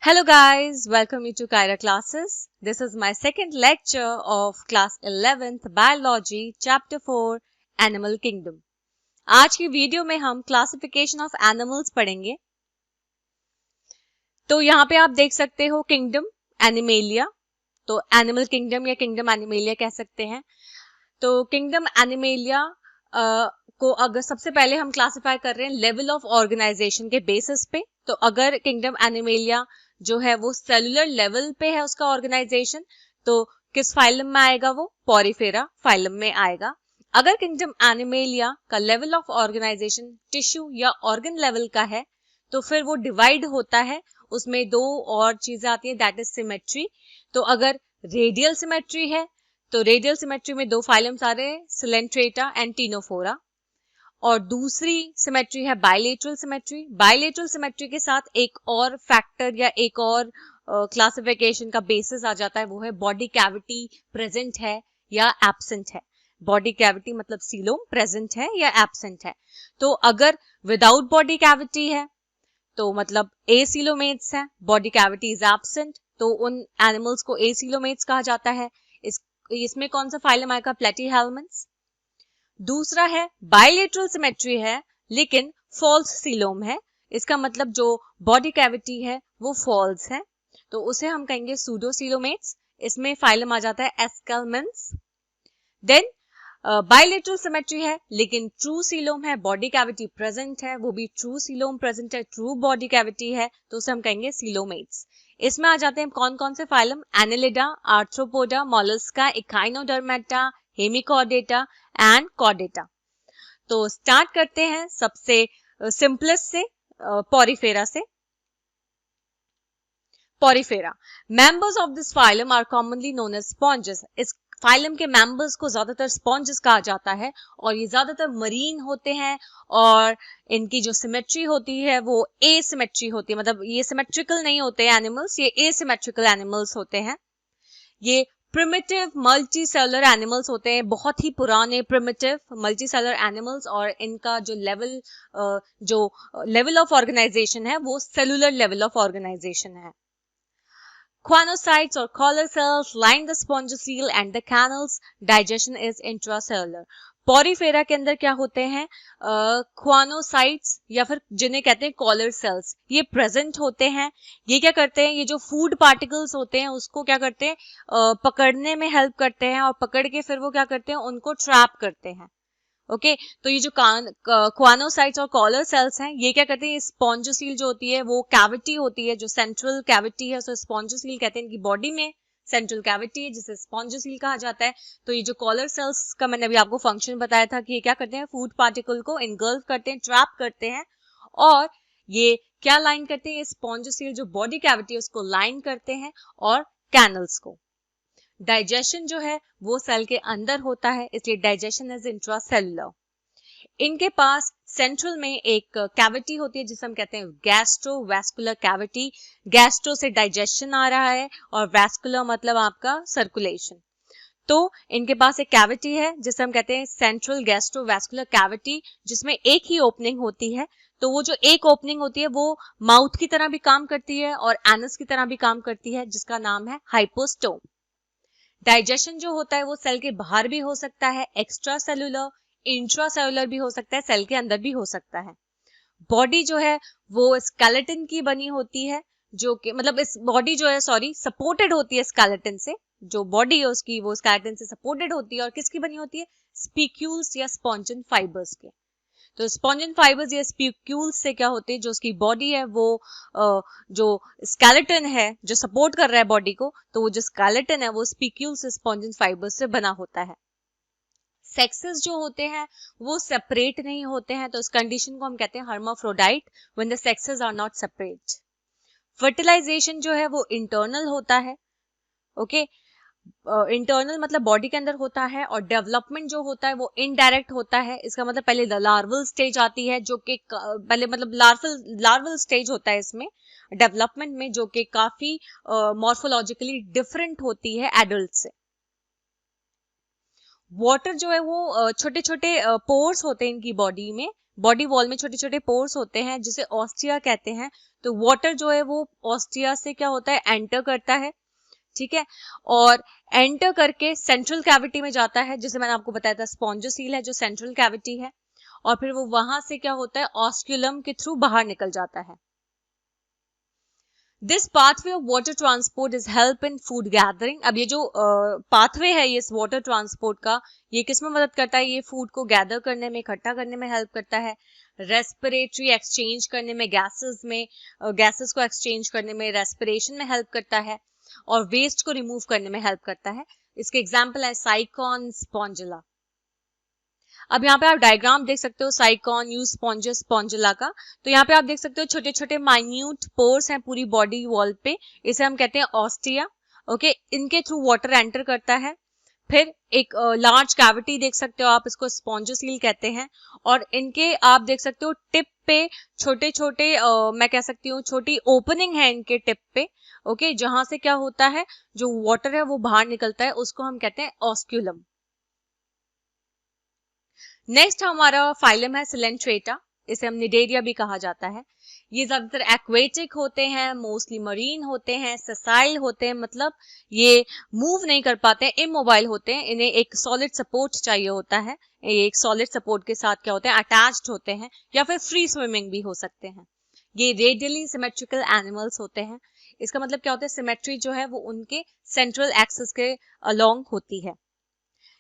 Hello guys, welcome you to Kyra classes. This is my second lecture of class 11th biology chapter 4 animal kingdom. आज की video में हम classification of animals पढ़ेंगे. तो यहाँ पे आप देख सकते हो किंगडम एनिमेलिया. तो एनिमल किंगडम या किंगडम एनिमेलिया कह सकते हैं. तो किंगडम एनिमेलिया को अगर सबसे पहले हम क्लासिफाई कर रहे हैं लेवल ऑफ ऑर्गेनाइजेशन के बेसिस पे. तो अगर किंगडम एनिमेलिया जो है वो सेलुलर लेवल पे है उसका ऑर्गेनाइजेशन, तो किस फाइलम में आएगा? वो पॉरीफेरा फाइलम में आएगा. अगर किंगडम एनिमेलिया का लेवल ऑफ ऑर्गेनाइजेशन टिश्यू या ऑर्गन लेवल का है तो फिर वो डिवाइड होता है. उसमें दो और चीजें आती है, दैट इज सिमेट्री. तो अगर रेडियल सिमेट्री है तो रेडियल सिमेट्री में दो फाइलम्स आ रहे हैं, सिलेंट्रेटा एंड टीनोफोरा. और दूसरी सिमेट्री है बायलेटरल सिमेट्री. बायलेटरल सिमेट्री के साथ एक और फैक्टर या एक और क्लासिफिकेशन का बेसिस आ जाता है, वो है बॉडी कैविटी प्रेजेंट है या एब्सेंट है. बॉडी कैविटी मतलब सीलोम प्रेजेंट है या एब्सेंट है. तो अगर विदाउट बॉडी कैविटी है तो मतलब एसीलोमेट्स है, बॉडी कैविटी इज एब्सेंट, तो उन एनिमल्स को एसीलोमेट्स कहा जाता है. इसमें कौन सा फाइलम आएगा? प्लेटीहेल्मिन्थ्स. दूसरा है बायलेटरल सिमेट्री है लेकिन फॉल्स सीलोम है. इसका मतलब जो बॉडी कैविटी है वो फॉल्स है, तो उसे हम कहेंगे सूडोसीलोमेट्स. इसमें फाइलम आ जाता है एस्केल्मेंट्स. देन बायलेटरल सिमेट्री है लेकिन ट्रू सीलोम है, बॉडी कैविटी प्रेजेंट है, वो भी ट्रू सीलोम प्रेजेंट है, ट्रू बॉडी कैविटी है, तो उसे हम कहेंगे सीलोमेट्स. इसमें आ जाते हैं कौन कौन से phylum? Annelida, Arthropoda, Mollusca, Echinodermata, Hemichordata and Chordata. तो स्टार्ट करते हैं सबसे सिंपलेस्ट से, पॉरीफेरा से. Porifera members of this phylum are commonly known as sponges. इस फाइलम के मेंबर्स को ज्यादातर स्पॉन्जेस कहा जाता है और ये ज्यादातर मरीन होते हैं और इनकी जो सिमेट्री होती है वो एसिमेट्री होती है. मतलब ये सिमेट्रिकल नहीं होते एनिमल्स, ये एसिमेट्रिकल एनिमल्स होते हैं. ये प्रिमिटिव मल्टी सेलुलर एनिमल्स होते हैं, बहुत ही पुराने प्रिमिटिव मल्टी सेलुलर एनिमल्स. और इनका जो लेवल ऑफ ऑर्गेनाइजेशन है वो सेलुलर लेवल ऑफ ऑर्गेनाइजेशन है. Choanocytes or collar cells line the spongocoel and the canals. Digestion is intracellular. Porifera के अंदर क्या होते हैं? क्वानोसाइट्स या फिर जिन्हें कहते हैं कॉलर सेल्स, ये प्रेजेंट होते हैं. ये क्या करते हैं? ये जो फूड पार्टिकल्स होते हैं उसको क्या करते हैं? पकड़ने में हेल्प करते हैं और पकड़ के फिर वो क्या करते हैं? उनको ट्रैप करते हैं. ओके तो ये जो क्वानोसाइट्स और कॉलर सेल्स हैं ये क्या करते हैं? स्पॉन्जोसील जो होती है वो कैविटी होती है, जो सेंट्रल कैविटी है उसे स्पॉन्जोसील कहते हैं. इनकी बॉडी में सेंट्रल कैविटी है जिसे स्पॉन्जोसील कहा जाता है. तो ये जो कॉलर सेल्स का मैंने अभी आपको फंक्शन बताया था कि ये क्या करते हैं? फूड पार्टिकल को इनगल्फ करते हैं, ट्रैप करते हैं. और ये क्या लाइन करते हैं? स्पॉन्जोसील जो बॉडी कैविटी है उसको लाइन करते हैं और कैनल्स को. डाइजेशन जो है वो सेल के अंदर होता है, इसलिए डाइजेशन इज इंट्रासेलुलर. इनके पास सेंट्रल में एक कैविटी होती है जिसे हम कहते हैं गैस्ट्रोवैस्कुलर कैविटी. गैस्ट्रो से डाइजेशन आ रहा है और वैस्कुलर मतलब आपका सर्कुलेशन. तो इनके पास एक कैविटी है जिसे हम कहते हैं सेंट्रल गैस्ट्रोवैस्कुलर कैविटी, जिसमें एक ही ओपनिंग होती है. तो वो जो एक ओपनिंग होती है वो माउथ की तरह भी काम करती है और एनस की तरह भी काम करती है, जिसका नाम है हाइपोस्टोम. डाइजेशन जो होता है वो सेल के बाहर भी हो सकता है, एक्स्ट्रा सेलुलर, इंट्रासेलुलर भी हो सकता है, सेल के अंदर भी हो सकता है. बॉडी जो है वो स्केलेटन की बनी होती है, जो कि मतलब इस बॉडी जो है सपोर्टेड होती है स्केलेटन से. जो बॉडी है उसकी वो स्केलेटन से सपोर्टेड होती है और किसकी बनी होती है? स्पिक्यूल्स या स्पॉन्जन फाइबर्स के. तो स्पॉन्जन फाइबर्स या स्पिक्यूल्स से क्या होते हैं? जो उसकी बॉडी है वो जो स्केलेटन है जो सपोर्ट कर रहा है बॉडी को, तो वो जो स्केलेटन है वो स्पिक्यूल्स से स्पॉन्जन फाइबर्स से बना होता है. सेक्सेस जो होते हैं वो सेपरेट नहीं होते हैं, तो इस कंडीशन को हम कहते हैं hermaphrodite, when the sexes are not separate. Fertilisation जो है वो इंटरनल होता है. ओके इंटरनल मतलब बॉडी के अंदर होता है. और डेवलपमेंट जो होता है वो इनडायरेक्ट होता है. इसका मतलब पहले लार्वल स्टेज आती है जो कि पहले मतलब लार्वल स्टेज होता है इसमें डेवलपमेंट में, जो कि काफी मॉर्फोलॉजिकली डिफरेंट होती है एडल्ट से. वाटर जो है वो छोटे छोटे पोर्स होते हैं इनकी बॉडी में, बॉडी वॉल में छोटे छोटे पोर्स होते हैं जिसे ऑस्टिया कहते हैं। तो वाटर जो है वो ऑस्टिया से क्या होता है, एंटर करता है, ठीक है, और एंटर करके सेंट्रल कैविटी में जाता है, जैसे मैंने आपको बताया था स्पॉन्जोसील है जो सेंट्रल कैविटी है, और फिर वो वहां से क्या होता है, ऑस्क्यूलम के थ्रू बाहर निकल जाता है। This pathway of water transport is help in food gathering. अब ये जो पाथवे है ये इस वाटर ट्रांसपोर्ट का, ये किस में मदद करता है, ये फूड को गैदर करने में, इकट्ठा करने में हेल्प करता है, रेस्पिरेटरी एक्सचेंज करने में, गैसेस को एक्सचेंज करने में, रेस्पिरेशन में हेल्प करता है, और वेस्ट को रिमूव करने में हेल्प करता है। इसके एग्जाम्पल है साइकॉन, स्पॉन्जिला। अब यहाँ पे आप डायग्राम देख सकते हो साइकॉन, यूज स्पॉन्जस, स्पॉन्जिला का। तो यहाँ पे आप देख सकते हो छोटे छोटे माइन्यूट पोर्स हैं पूरी बॉडी वॉल पे, इसे हम कहते हैं ऑस्टिया। ओके, इनके थ्रू वाटर एंटर करता है। फिर एक लार्ज कैविटी देख सकते हो आप, इसको स्पॉन्जोसील कहते हैं, और इनके आप देख सकते हो टिप पे छोटे छोटे मैं कह सकती हूँ छोटी ओपनिंग है इनके टिप पे। ओके, जहां से क्या होता है, जो वाटर है वो बाहर निकलता है, उसको हम कहते हैं ऑस्क्यूलम। नेक्स्ट हमारा फाइलम है सिलेंट्रेटा, इसे हम निडेरिया भी कहा जाता है। ये ज्यादातर एक्वेटिक होते हैं, मोस्टली मरीन होते हैं, ससाइल होते हैं, मतलब ये मूव नहीं कर पाते, इमोबाइल होते हैं, इन्हें एक सॉलिड सपोर्ट चाहिए होता है। ये एक सॉलिड सपोर्ट के साथ क्या होते हैं, अटैच्ड होते हैं, या फिर फ्री स्विमिंग भी हो सकते हैं। ये रेडियली सिमेट्रिकल एनिमल्स होते हैं। इसका मतलब क्या होता है, सिमेट्री जो है वो उनके सेंट्रल एक्सिस के अलोंग होती है।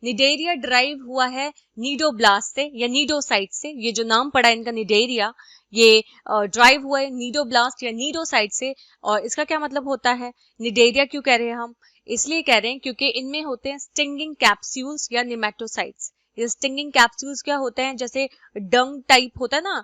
निडेरिया ड्राइव हुआ है नीडोब्लास्ट से या नीडोसाइट से, ये जो नाम पड़ा है इनका निडेरिया, ये ड्राइव हुआ है नीडोब्लास्ट या नीडोसाइट से। और इसका क्या मतलब होता है, निडेरिया क्यों कह रहे हैं हम, इसलिए कह रहे हैं क्योंकि इनमें होते हैं स्टिंगिंग कैप्सूल्स या निमेटोसाइट्स। ये स्टिंगिंग कैप्सूल्स क्या होते हैं, जैसे डंग टाइप होता है ना,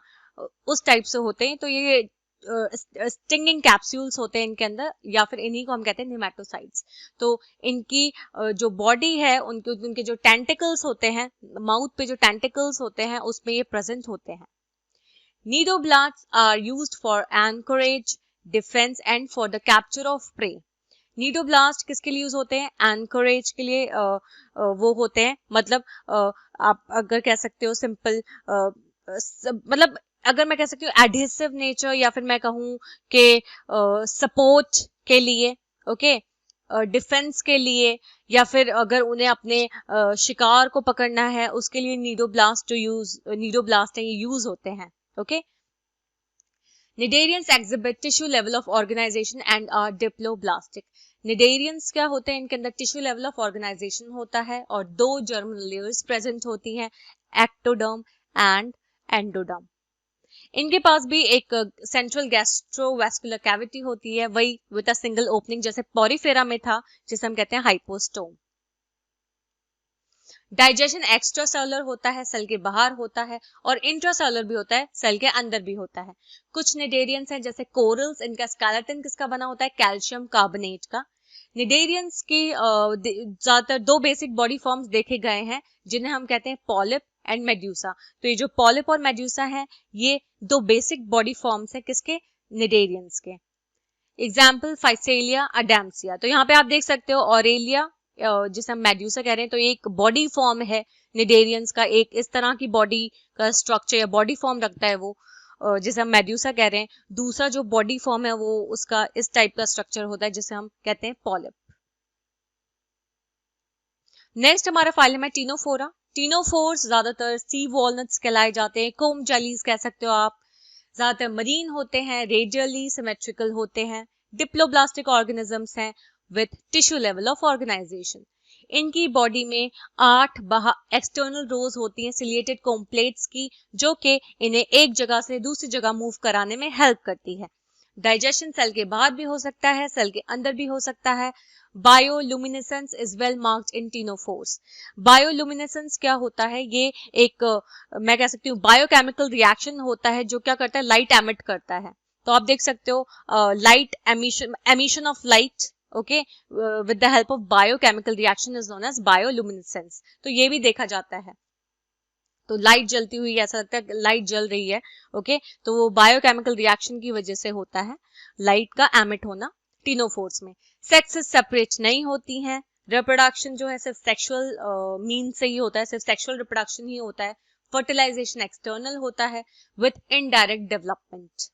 उस टाइप से होते हैं। तो ये स्टिंगिंग कैप्सूल्स होते हैं इनके अंदर, या फिर इन्हीं को हम कहते हैं निमेटोसाइट्स। तो इनकी जो बॉडी है, उनके जो टेंटिकल्स होते हैं, माउथ पे जो टेंटिकल्स होते हैं उसमें ये प्रेजेंट होते हैं। Cnidoblasts are used for anchorage, defence and for the capture of prey. Cnidoblast किसके लिए यूज होते हैं, एंकरेज के लिए वो होते हैं, मतलब आप अगर कह सकते हो सिंपल, मतलब अगर मैं कह सकती हूँ एडहेसिव नेचर, या फिर मैं कहूँ कि सपोर्ट के लिए, ओके, डिफेंस के लिए, या फिर अगर उन्हें अपने शिकार को पकड़ना है उसके लिए नीडोब्लास्ट है ये यूज होते हैं। Okay, cnidarians exhibit tissue level of organisation and are diploblastic. Cnidarians क्या होते हैं, इनके अंदर टिश्यू लेवल ऑफ ऑर्गेनाइजेशन होता है और दो जर्मिनल लेयर्स प्रेजेंट होती हैं, एक्टोडर्म एंड एंडोडर्म। इनके पास भी एक सेंट्रल गैस्ट्रोवेस्कुलर कैविटी होती है, वही विद अ सिंगल ओपनिंग, जैसे पॉरीफेरा में था, जिसे हम कहते हैं हाइपोस्टोम। डाइजेशन एक्स्ट्रा सेलुलर होता है, सेल के बाहर होता है, और इंट्रासेलुलर भी होता है, सेल के अंदर भी होता है। कुछ निडेरियंस हैं जैसे कोरल्स, इनका स्केलेटन किसका बना होता है, कैल्शियम कार्बोनेट का। निडेरियंस की ज्यादातर दो बेसिक बॉडी फॉर्म्स देखे गए हैं, जिन्हें हम कहते हैं पॉलिप एंड मेड्यूसा। तो ये जो पॉलिप और मेड्यूसा है, ये दो बेसिक बॉडी फॉर्म्स है किसके, निडेरियंस के। Example Physalia, Adamsia. तो यहाँ पे आप देख सकते हो ऑरेलिया, जिसे हम मेड्यूसा कह रहे हैं, तो ये एक बॉडी फॉर्म है निडेरियंस का, एक इस तरह की बॉडी का स्ट्रक्चर या बॉडी फॉर्म रखता है वो, जिसे हम मेड्यूसा कह रहे हैं। दूसरा जो बॉडी फॉर्म है वो उसका इस टाइप का स्ट्रक्चर होता है, जिसे हम कहते हैं पॉलिप। नेक्स्ट हमारा फाइलम है टीनोफोरा। टीनोफोर्स ज्यादातर सी वॉलनट्स कहलाए जाते हैं, कोम जेलीज कह सकते हो आप। ज्यादातर मरीन होते हैं, रेडियली सिमेट्रिकल होते हैं, डिप्लोब्लास्टिक ऑर्गेनिजम्स हैं with tissue level of organisation. इनकी बॉडी में 8 एक्सटर्नल रोज होती हैं सिलिएटेड कॉम्प्लेट्स की, जो कि इन्हें एक जगह से दूसरी जगह मूव कराने में हेल्प करती है। डाइजेशन सेल के बाहर भी हो सकता है, सेल के अंदर भी हो सकता है। Bioluminescence is well marked in ctenophores. Bioluminescence क्या होता है, ये एक मैं कह सकती हूँ बायोकेमिकल रिएक्शन होता है जो क्या करता है, लाइट एमिट करता है। तो आप देख सकते हो light emission of light, okay, with the help of biochemical reaction is known as bioluminescence. तो ये भी देखा जाता है। तो लाइट जलती हुई ऐसा लगता है लाइट जल रही है, ओके, तो वो बायोकेमिकल रिएक्शन की वजह से होता है लाइट का एमिट होना टीनोफोर्स में। सेक्सेस सेपरेट नहीं होती हैं। रिप्रोडक्शन जो है सिर्फ सेक्सुअल मीन से ही होता है, सिर्फ सेक्सुअल रिप्रोडक्शन ही होता है। फर्टिलाइजेशन एक्सटर्नल होता है with indirect development.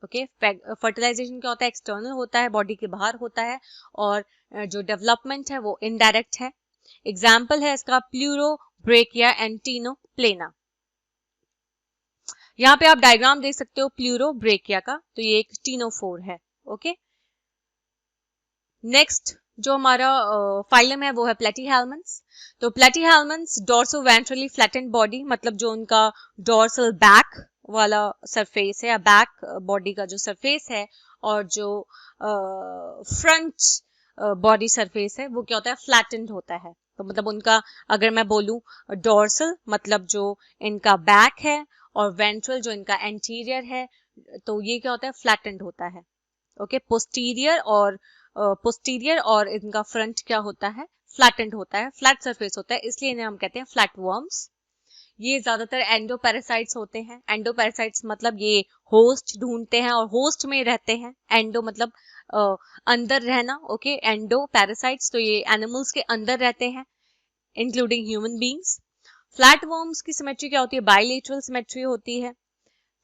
Okay, fertilisation क्या होता है, एक्सटर्नल होता है, बॉडी के बाहर होता है, और जो डेवलपमेंट है वो इनडायरेक्ट है। एग्जाम्पल है इसका प्लूरोब्रेकिया एंड टीनोप्लेना। यहाँ पे आप डायग्राम देख सकते हो प्लूरोब्रेकिया का, तो ये एक टीनोफोर है। ओके, नेक्स्ट जो हमारा फाइलम है वो है प्लेटीहेल्मिन्थ्स। तो प्लेटीहेल्मिन्थ्स डोर्सो वेंट्रली फ्लैटेंड बॉडी, मतलब जो उनका डोर्सल बैक वाला सरफेस है या बैक बॉडी का जो सरफेस है, और जो फ्रंट बॉडी सरफेस है वो क्या होता है, फ्लैटेंड होता है। तो मतलब उनका अगर मैं बोलूं डोर्सल मतलब जो इनका बैक है, और वेंट्रल जो इनका एंटीरियर है, तो ये क्या होता है, फ्लैटेंड होता है। ओके, पोस्टीरियर और इनका फ्रंट क्या होता है, फ्लैटेंड होता है, फ्लैट सरफेस होता है, इसलिए इन्हें हम कहते हैं फ्लैट वर्म्स। ये ज्यादातर एंडोपैरासाइट्स होते हैं। एंडोपैरासाइट्स मतलब ये होस्ट ढूंढते हैं और होस्ट में रहते हैं। एंडो मतलब अंदर रहना। ओके, एंडोपैरासाइट्स तो ये एनिमल्स के अंदर रहते हैं, including human beings. Flat worms की सिमेट्री क्या होती है, बाइलेटरल सिमेट्री होती है।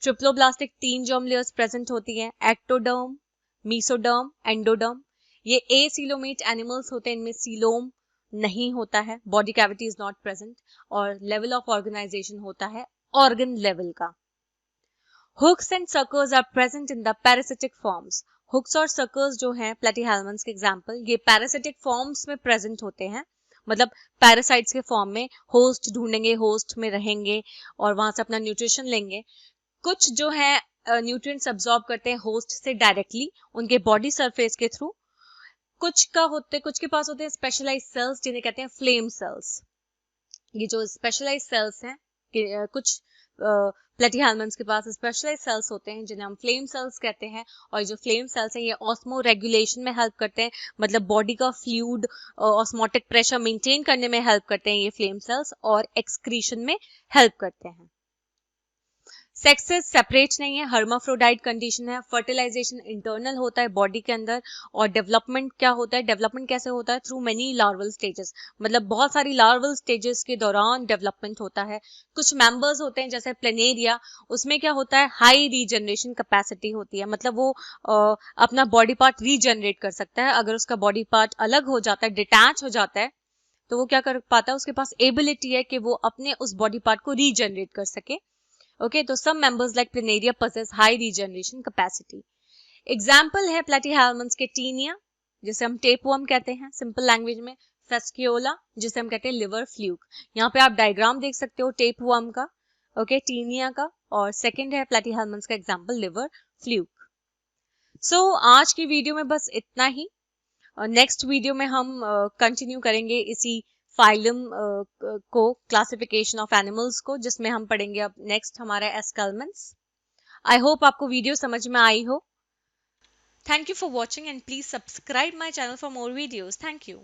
ट्रिप्लोब्लास्टिक 3 जर्म लेयर्स प्रेजेंट होती है, एक्टोडर्म, मीसोडर्म, एंडोडर्म। ये एसीलोमेट एनिमल्स होते हैं, इनमें सीलोम नहीं होता है, body cavity is not present, और लेवल ऑफ ऑर्गेनाइजेशन होता है ऑर्गन लेवल का। Hooks and circles are present in the parasitic forms. Hooks और सर्कल्स जो हैं प्लेटीहेल्मिन्थ्स के एग्जांपल, ये पैरासिटिक फॉर्म्स में प्रेजेंट होते हैं, मतलब पैरासाइट्स के फॉर्म में होस्ट ढूंढेंगे, होस्ट में रहेंगे और वहां से अपना न्यूट्रिशन लेंगे। कुछ जो है न्यूट्रिएंट्स अब्सॉर्ब करते हैं होस्ट से डायरेक्टली उनके बॉडी सरफेस के थ्रू। कुछ के पास होते हैं स्पेशलाइज्ड सेल्स जिन्हें कहते हैं फ्लेम सेल्स। ये जो स्पेशलाइज्ड सेल्स हैं, कुछ प्लेटीहेल्मिन्थ्स के पास स्पेशलाइज्ड सेल्स होते हैं जिन्हें हम फ्लेम सेल्स कहते हैं, और जो फ्लेम सेल्स हैं ये ऑस्मो रेगुलेशन में हेल्प करते हैं, मतलब बॉडी का फ्लूइड ऑस्मोटिक प्रेशर मेंटेन करने में हेल्प करते हैं ये फ्लेम सेल्स, और एक्सक्रीशन में हेल्प करते हैं। सेक्सेस सेपरेट नहीं है, हर्माफ्रोडाइट कंडीशन है। फर्टिलाइजेशन इंटरनल होता है बॉडी के अंदर, और डेवलपमेंट क्या होता है, डेवलपमेंट कैसे होता है, थ्रू मेनी लार्वल स्टेजेस, मतलब बहुत सारी लार्वल स्टेजेस के दौरान डेवलपमेंट होता है। कुछ मेंबर्स होते हैं जैसे प्लेनेरिया, उसमें क्या होता है, हाई रीजनरेशन कैपेसिटी होती है, मतलब वो अपना बॉडी पार्ट रीजनरेट कर सकता है। अगर उसका बॉडी पार्ट अलग हो जाता है, डिटैच हो जाता है, तो वो क्या कर पाता है, उसके पास एबिलिटी है कि वो अपने उस बॉडी पार्ट को रीजनरेट कर सके। Okay, तो some members like Planaria possess high regeneration capacity. Example है प्लेटीहेल्मिन्थ्स के टीनिया, जिसे हम टेपवर्म कहते हैं सिंपल लैंग्वेज में, फेस्कियोला जिसे हम कहते हैं लिवर फ्लूक। यहाँ पे आप डायग्राम देख सकते हो टेपवर्म का, ओके, टीनिया का, और सेकंड है प्लेटीहेल्मिन्थ्स का एग्जांपल लिवर फ्लूक। सो आज की वीडियो में बस इतना ही। नेक्स्ट वीडियो में हम कंटिन्यू करेंगे इसी फाइलम को, क्लासिफिकेशन ऑफ एनिमल्स को, जिसमें हम पढ़ेंगे अब नेक्स्ट हमारा एस्केल्मेंट्स। आई होप आपको वीडियो समझ में आई हो। Thank you for watching and please subscribe my channel for more videos. Thank you.